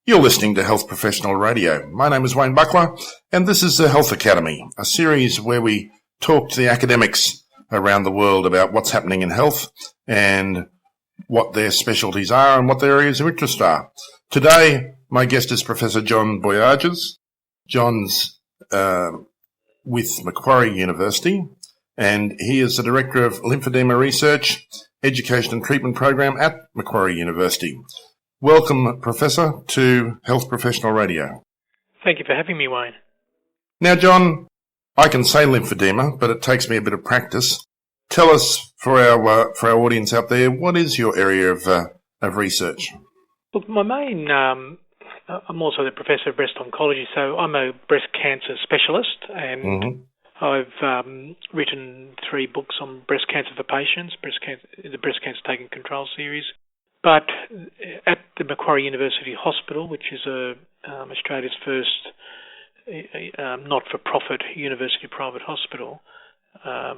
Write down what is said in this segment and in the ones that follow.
You're listening to Health Professional Radio. My name is Wayne Buckler, and this is the Health Academy, a series where we talk to the academics around the world about what's happening in health and what their specialties are and what their areas of interest are. Today, my guest is Professor John Boyages. John's with Macquarie University, and he is the Director of Lymphoedema Research, Education and Treatment Program at Macquarie University. Welcome, Professor, to Health Professional Radio. Thank you for having me, Wayne. Now, John, I can say lymphedema, but it takes me a bit of practice. Tell us, for our audience out there, what is your area of research? Look, my main, I'm also the Professor of Breast Oncology, so I'm a breast cancer specialist, and I've written 3 books on breast cancer for patients, the Breast Cancer Taking Control series. But at the Macquarie University Hospital, which is Australia's first not-for-profit university private hospital, I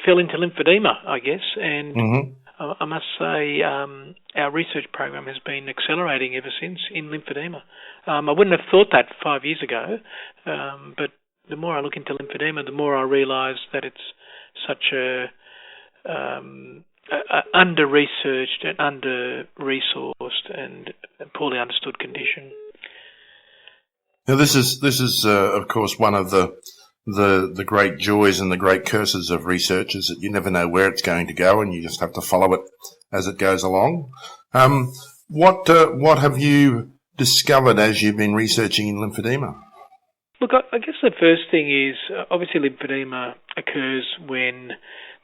fell into lymphedema, I guess, and I must say our research program has been accelerating ever since in lymphedema. I wouldn't have thought that 5 years ago, but the more I look into lymphedema, the more I realise that it's such a under-researched and under-resourced and poorly understood condition. Now, this is of course one of the great joys and the great curses of research is that you never know where it's going to go, and you just have to follow it as it goes along. What have you discovered as you've been researching in lymphedema? Look, I guess the first thing is obviously lymphedema occurs when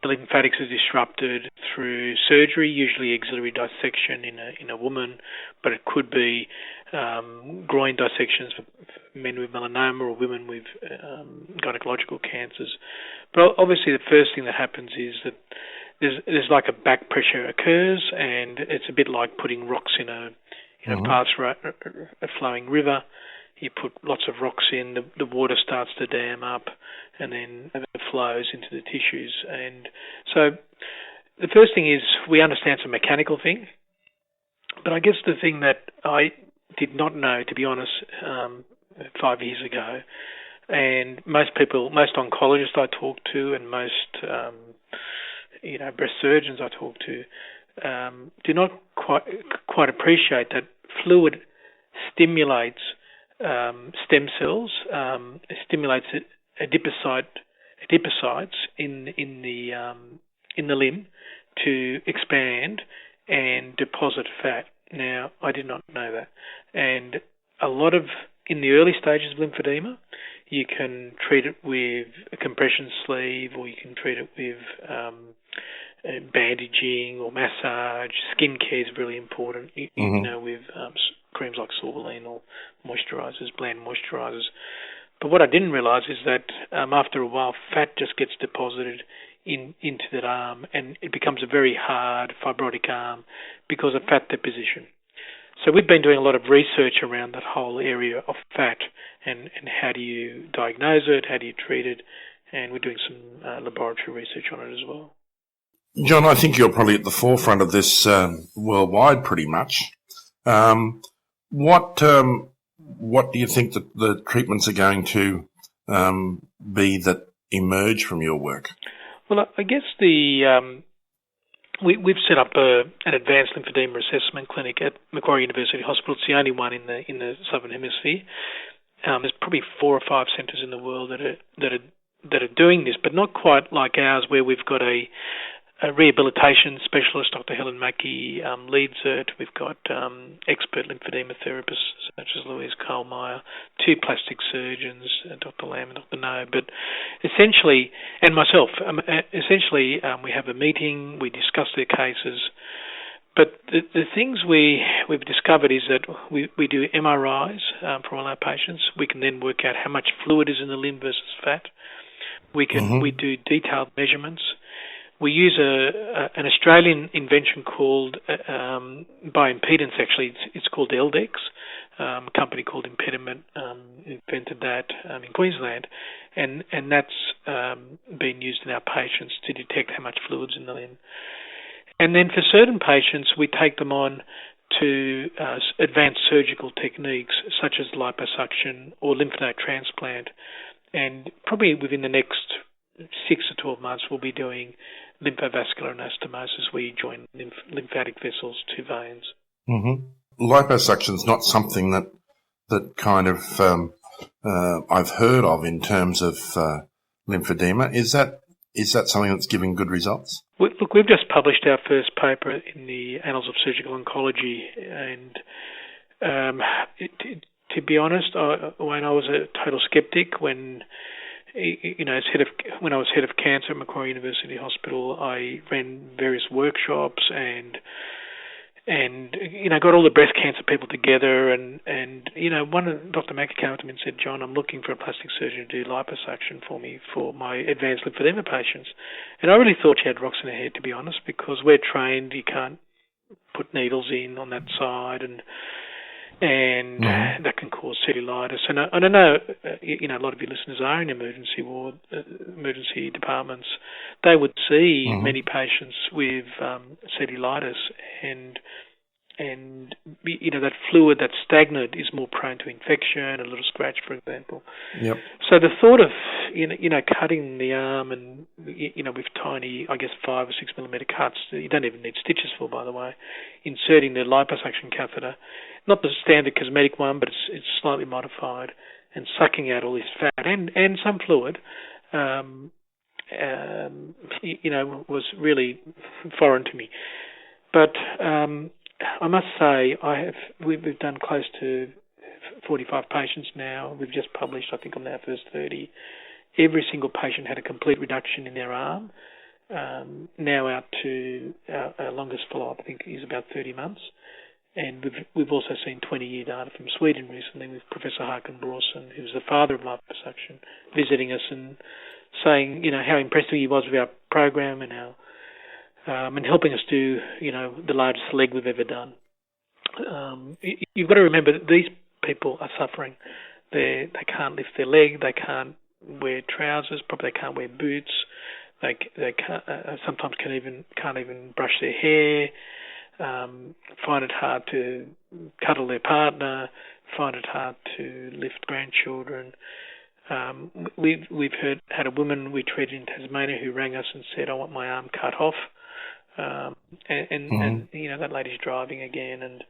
the lymphatics are disrupted through surgery, usually axillary dissection in a woman, but it could be groin dissections for men with melanoma or women with gynecological cancers. But obviously the first thing that happens is that there's like a back pressure occurs, and it's a bit like putting rocks in a flowing river. You put lots of rocks in, the water starts to dam up, and then it flows into the tissues. And so the first thing is we understand it's a mechanical thing, but I guess the thing that I did not know, to be honest, 5 years ago, and most oncologists I talk to and most breast surgeons I talk to do not quite appreciate that fluid stimulates stem cells, stimulates adipocytes in the limb to expand and deposit fat. Now, I did not know that, and in the early stages of lymphedema, you can treat it with a compression sleeve, or you can treat it with bandaging or massage. Skin care is really important, with creams like Sorbolene or moisturisers, bland moisturisers. But what I didn't realise is that after a while, fat just gets deposited into that arm, and it becomes a very hard fibrotic arm because of fat deposition. So we've been doing a lot of research around that whole area of fat and how do you diagnose it, how do you treat it, and we're doing some laboratory research on it as well. John, I think you're probably at the forefront of this worldwide pretty much. What do you think that the treatments are going to be that emerge from your work? Well, I guess we've set up an advanced lymphedema assessment clinic at Macquarie University Hospital. It's the only one in the Southern Hemisphere. There's probably 4 or 5 centres in the world that are doing this, but not quite like ours, where we've got a rehabilitation specialist, Dr. Helen Mackey, leads it. We've got expert lymphedema therapists such as Louise Kohlmeyer, 2 plastic surgeons, Dr. Lamb and Dr. No. But essentially, and myself, we have a meeting, we discuss their cases. But the things we've discovered is that we do MRIs for all our patients. We can then work out how much fluid is in the limb versus fat. We do detailed measurements. We use an Australian invention called, by impedance actually, it's called LDEX. A company called Impediment invented that in Queensland, and that's been used in our patients to detect how much fluid's in the limb. And then for certain patients, we take them on to advanced surgical techniques such as liposuction or lymph node transplant. And probably within the next 6 to 12 months, we'll be doing lymphovascular anastomosis, where you join lymphatic vessels to veins. Mm-hmm. Liposuction is not something that kind of I've heard of in terms of lymphedema. Is that something that's giving good results? Look, we've just published our first paper in the Annals of Surgical Oncology, and to be honest, when I was a total skeptic when I was head of cancer at Macquarie University Hospital, I ran various workshops and got all the breast cancer people together, and Dr. Mackey came up to me and said, "John, I'm looking for a plastic surgeon to do liposuction for me for my advanced lymphedema patients." And I really thought she had rocks in her head, to be honest, because we're trained, you can't put needles in on that side, and that can cause cellulitis. And I know, a lot of your listeners are in emergency departments. They would see many patients with cellulitis, and that fluid that's stagnant is more prone to infection, a little scratch, for example. Yep. So the thought of cutting the arm and with tiny, 5 or 6 millimeter cuts, you don't even need stitches for, by the way, inserting the liposuction catheter, not the standard cosmetic one, but it's slightly modified, and sucking out all this fat and some fluid, was really foreign to me. But I must say, we've done close to 45 patients now. We've just published, I think, on our first 30. Every single patient had a complete reduction in their arm. Now out to our longest follow-up, I think, is about 30 months. And we've also seen 20-year data from Sweden recently with Professor Håkan Brorsson, who's the father of liposuction, visiting us and saying, how impressed he was with our program and and helping us do, the largest leg we've ever done. You've got to remember that these people are suffering. They can't lift their leg. They can't wear trousers. Probably they can't wear boots. They can't, sometimes can't even brush their hair. Find it hard to cuddle their partner. Find it hard to lift grandchildren. We've had a woman we treated in Tasmania who rang us and said, "I want my arm cut off." And that lady's driving again, and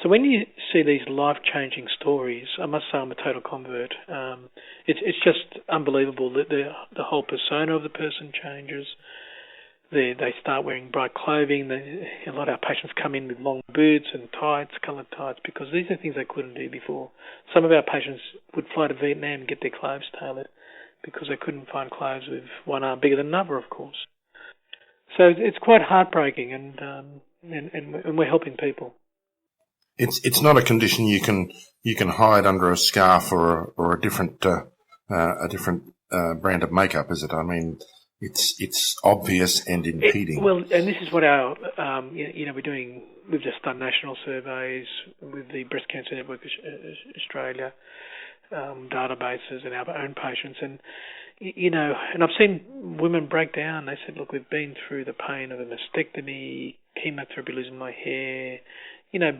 so when you see these life-changing stories, I must say I'm a total convert. It's just unbelievable that the whole persona of the person changes. They start wearing bright clothing. A lot of our patients come in with long boots and tights, coloured tights, because these are things they couldn't do before. Some of our patients would fly to Vietnam and get their clothes tailored because they couldn't find clothes with one arm bigger than another, of course. So it's quite heartbreaking, and we're helping people. It's not a condition you can hide under a scarf or a different brand of makeup, is it? I mean, it's obvious and impeding. And this is what our we've just done national surveys with the Breast Cancer Network Australia databases and our own patients, and I've seen women break down. They said, "Look, we've been through the pain of a mastectomy, chemotherapy, losing my hair,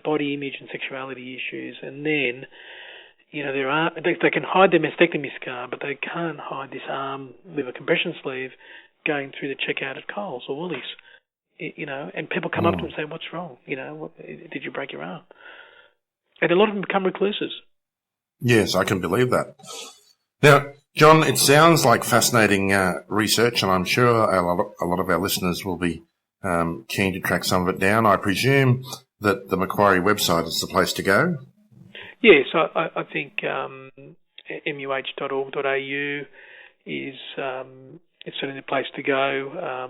body image and sexuality issues, and then, they can hide their mastectomy scar, but they can't hide this arm with a compression sleeve going through the checkout at Coles or Woolies, and people come up to them and say, 'What's wrong? Did you break your arm?' And a lot of them become recluses." Yes, I can believe that. Now, John, it sounds like fascinating research, and I'm sure a lot of our listeners will be keen to track some of it down. I presume that the Macquarie website is the place to go? Yes, I think muh.org.au is certainly the place to go.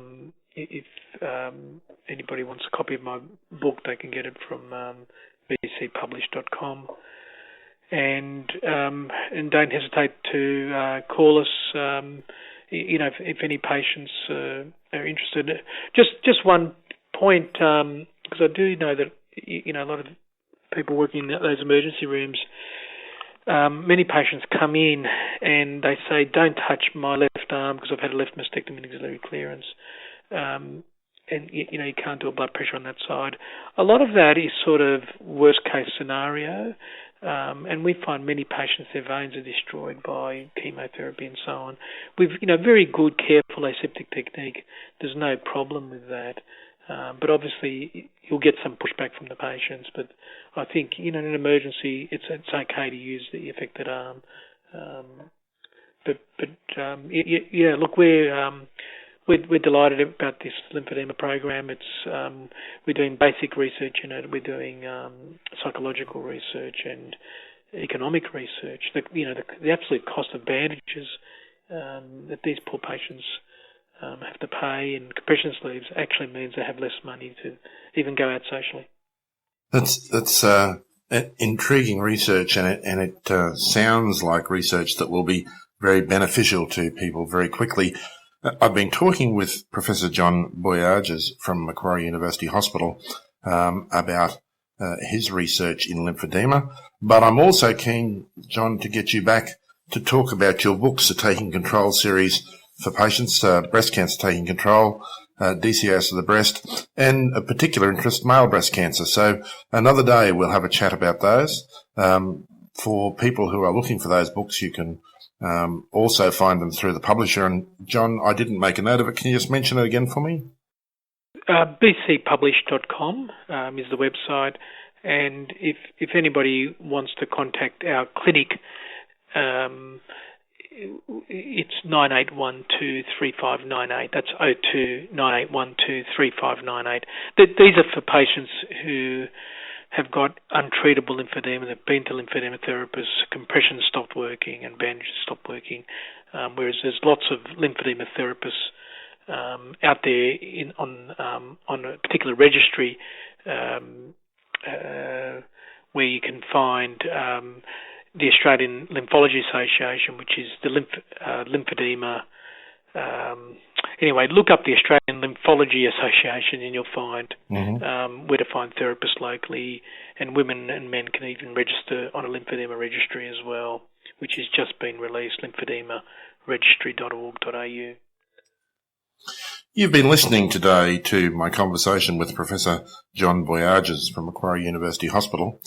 If anybody wants a copy of my book, they can get it from bcpublish.com. And don't hesitate to call us. If any patients are interested. Just one point, because I do know that a lot of people working in those emergency rooms. Many patients come in and they say, "Don't touch my left arm because I've had a left mastectomy and axillary clearance." And you can't do a blood pressure on that side. A lot of that is sort of worst case scenario, and we find many patients, their veins are destroyed by chemotherapy and so on. We've very good, careful aseptic technique. There's no problem with that. But obviously you'll get some pushback from the patients. But I think in an emergency, it's okay to use the affected arm. Look, we're delighted about this lymphedema program. It's we're doing basic research in it. We're doing psychological research and economic research. The absolute cost of bandages that these poor patients have to pay and compression sleeves actually means they have less money to even go out socially. That's intriguing research, and it sounds like research that will be very beneficial to people very quickly. I've been talking with Professor John Boyages from Macquarie University Hospital about his research in lymphedema, but I'm also keen, John, to get you back to talk about your books, the Taking Control series for patients, breast cancer taking control, DCIS of the breast, and a particular interest, male breast cancer. So another day we'll have a chat about those. For people who are looking for those books, you can also find them through the publisher. And John, I didn't make a note of it. Can you just mention it again for me? bcpublish.com is the website. And if anybody wants to contact our clinic, it's 98123598. That's 0298123598. These are for patients who have got untreatable lymphedema. They've been to lymphedema therapists, compression stopped working and bandages stopped working, whereas there's lots of lymphedema therapists out there on a particular registry where you can find the Australian Lymphology Association, which is the lymphedema. Anyway, look up the Australian Lymphology Association and you'll find where to find therapists locally, and women and men can even register on a lymphedema registry as well, which has just been released, lymphedemaregistry.org.au. You've been listening today to my conversation with Professor John Boyages from Macquarie University Hospital.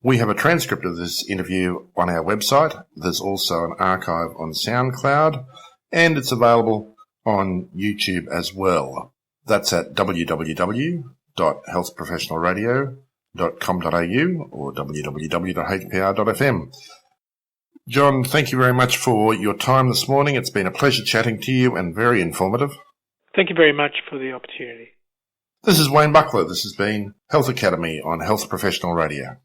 We have a transcript of this interview on our website. There's also an archive on SoundCloud, and it's available on YouTube as well. That's at www.healthprofessionalradio.com.au or www.hpr.fm. John, thank you very much for your time this morning. It's been a pleasure chatting to you and very informative. Thank you very much for the opportunity. This is Wayne Buckler. This has been Health Academy on Health Professional Radio.